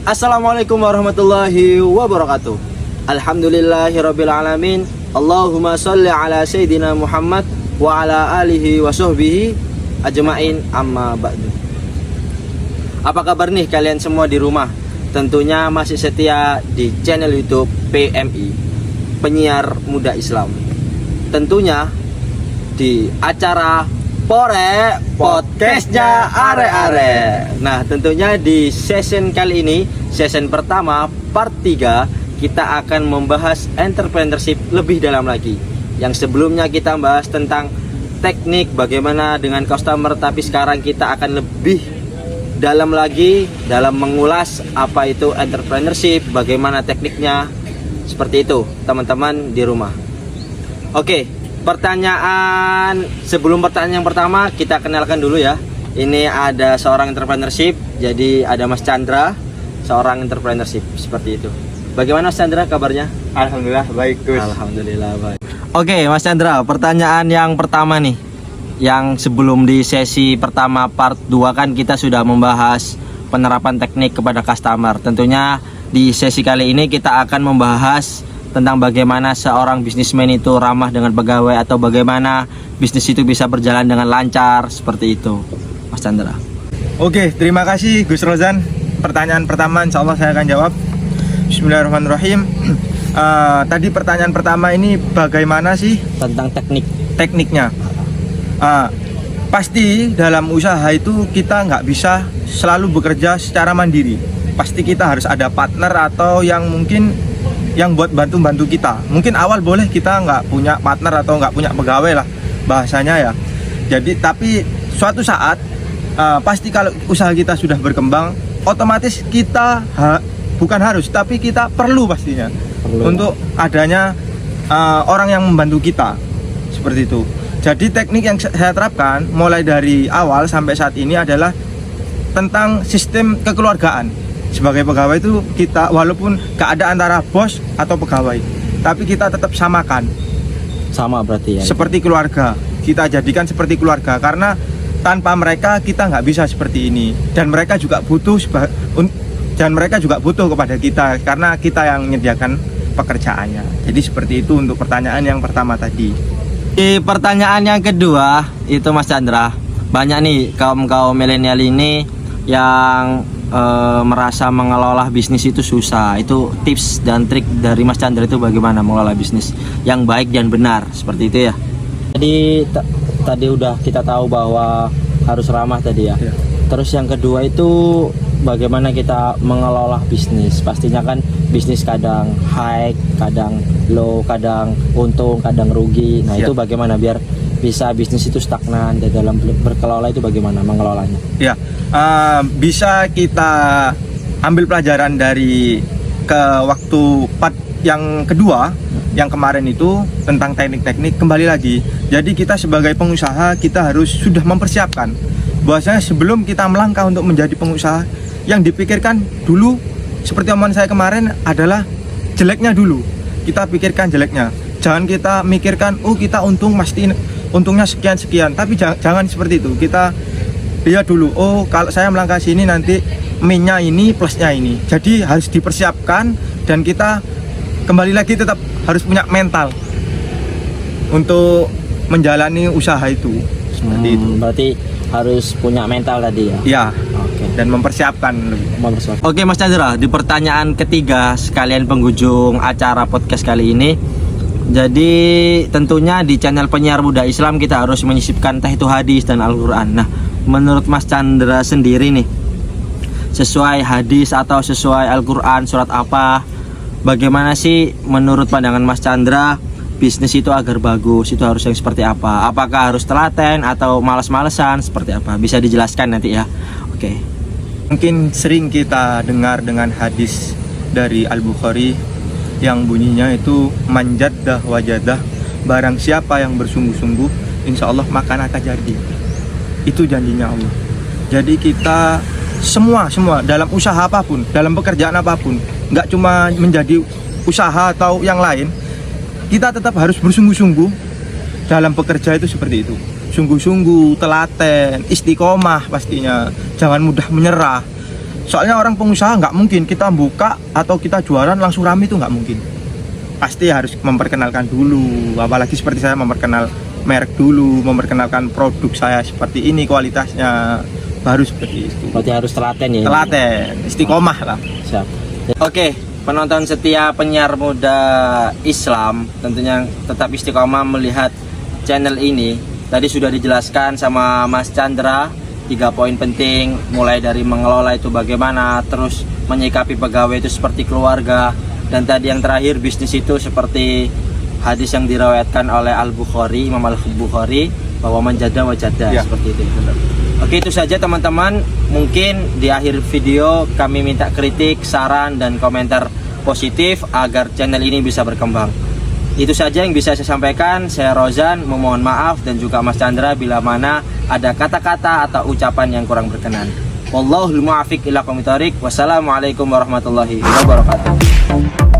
Assalamualaikum warahmatullahi wabarakatuh. Alhamdulillahirabbil alamin. Allahumma sholli ala sayyidina Muhammad wa ala alihi wa sahbihi ajmain, amma ba'du. Apa kabar nih kalian semua di rumah? Tentunya masih setia di channel YouTube PMI, Penyiar Muda Islam. Tentunya di acara Pore Podcastnya Are-Are. Nah, tentunya di session kali ini, session pertama part 3, kita akan membahas entrepreneurship lebih dalam lagi. Yang sebelumnya kita bahas tentang teknik bagaimana dengan customer, tapi sekarang kita akan lebih dalam lagi dalam mengulas apa itu entrepreneurship, bagaimana tekniknya. Seperti itu, teman-teman di rumah. Oke. Sebelum pertanyaan yang pertama, kita kenalkan dulu ya. Ini ada seorang entrepreneurship. Jadi ada Mas Chandra, seorang entrepreneurship, seperti itu. Bagaimana Mas Chandra kabarnya? Alhamdulillah baik, Gus. Alhamdulillah baik. Oke, Mas Chandra, pertanyaan yang pertama nih. Yang sebelum di sesi pertama part 2 kan kita sudah membahas penerapan teknik kepada customer. Tentunya di sesi kali ini kita akan membahas tentang bagaimana seorang bisnismen itu ramah dengan pegawai, atau bagaimana bisnis itu bisa berjalan dengan lancar, seperti itu, Mas Chandra. Oke, terima kasih Gus Rozan. Pertanyaan pertama insya Allah saya akan jawab. Bismillahirrahmanirrahim. Tadi pertanyaan pertama ini bagaimana sih Tentang tekniknya? Pasti dalam usaha itu kita nggak bisa selalu bekerja secara mandiri. Pasti kita harus ada partner atau yang mungkin yang buat bantu kita. Mungkin awal boleh kita nggak punya partner atau nggak punya pegawai lah bahasanya ya. Jadi tapi suatu saat pasti kalau usaha kita sudah berkembang, otomatis kita bukan harus, tapi kita perlu pastinya untuk adanya orang yang membantu kita, seperti itu. Jadi teknik yang saya terapkan mulai dari awal sampai saat ini adalah tentang sistem kekeluargaan. Sebagai pegawai itu kita, walaupun gak ada antara bos atau pegawai, tapi kita tetap samakan. Sama berarti ya? Seperti keluarga, kita jadikan seperti keluarga. Karena tanpa mereka kita nggak bisa seperti ini. Dan mereka juga butuh kepada kita, karena kita yang menyediakan pekerjaannya. Jadi seperti itu untuk pertanyaan yang pertama tadi. Di pertanyaan yang kedua itu Mas Chandra, banyak nih kaum milenial ini yang merasa mengelola bisnis itu susah. Itu tips dan trik dari Mas Chandra itu bagaimana mengelola bisnis yang baik dan benar, seperti itu ya. Jadi tadi udah kita tahu bahwa harus ramah tadi ya. Terus yang kedua itu bagaimana kita mengelola bisnis. Pastinya kan bisnis kadang high, kadang low, kadang untung, kadang rugi. Nah itu bagaimana biar bisa bisnis itu stagnan, dan dalam berkelola itu bagaimana mengelolanya? Ya, bisa kita ambil pelajaran dari waktu part yang kedua, yang kemarin itu tentang teknik-teknik. Kembali lagi, jadi kita sebagai pengusaha kita harus sudah mempersiapkan bahwasanya sebelum kita melangkah untuk menjadi pengusaha, yang dipikirkan dulu seperti omongan saya kemarin adalah jeleknya dulu. Kita pikirkan jeleknya, jangan kita mikirkan kita untung pasti untungnya sekian, tapi jangan seperti itu. Kita lihat dulu, kalau saya melangkah sini nanti minnya ini, plusnya ini. Jadi harus dipersiapkan, dan kita kembali lagi tetap harus punya mental untuk menjalani usaha itu. Seperti itu. Berarti harus punya mental tadi ya? Ya, dan mempersiapkan. Oke Mas Chandra, di pertanyaan ketiga sekalian penghujung acara podcast kali ini. Jadi tentunya di channel Penyiar Muda Islam kita harus menyisipkan entah itu hadis dan Al-Quran. Nah, menurut Mas Chandra sendiri nih, sesuai hadis atau sesuai Al-Quran, surat apa, bagaimana sih menurut pandangan Mas Chandra bisnis itu agar bagus, itu harus yang seperti apa? Apakah harus telaten atau malas-malesan, seperti apa? Bisa dijelaskan nanti ya. Oke. Mungkin sering kita dengar dengan hadis dari Al-Bukhari yang bunyinya itu manjaddah wajadah, barang siapa yang bersungguh-sungguh insya Allah makan akan jadi. Itu janjinya Allah. Jadi kita semua dalam usaha apapun, dalam pekerjaan apapun, nggak cuma menjadi usaha atau yang lain, kita tetap harus bersungguh-sungguh dalam bekerja itu seperti itu. Sungguh-sungguh, telaten, istiqomah pastinya, jangan mudah menyerah. Soalnya orang pengusaha nggak mungkin kita buka atau kita jualan langsung rame, itu nggak mungkin. Pasti harus memperkenalkan dulu, apalagi seperti saya memperkenal merek dulu, memperkenalkan produk saya seperti ini kualitasnya, baru seperti itu. Berarti harus telaten ya. Telaten, istiqomah lah. Siap. Oke, penonton setia penyiar muda Islam tentunya tetap istiqomah melihat channel ini. Tadi sudah dijelaskan sama Mas Chandra 3 poin penting, mulai dari mengelola itu bagaimana, terus menyikapi pegawai itu seperti keluarga, dan tadi yang terakhir bisnis itu seperti hadis yang diriwayatkan oleh Al-Bukhari, Imam Al-Bukhari, bahwa menjada wajada, Ya. seperti itu. Oke, itu saja teman-teman. Mungkin di akhir video kami minta kritik, saran, dan komentar positif agar channel ini bisa berkembang. Itu saja yang bisa saya sampaikan. Saya Rozan, memohon maaf, dan juga Mas Chandra bila mana ada kata-kata atau ucapan yang kurang berkenan. Wallahul muwaffiq ila aqwamit thoriq. Wassalamualaikum warahmatullahi wabarakatuh.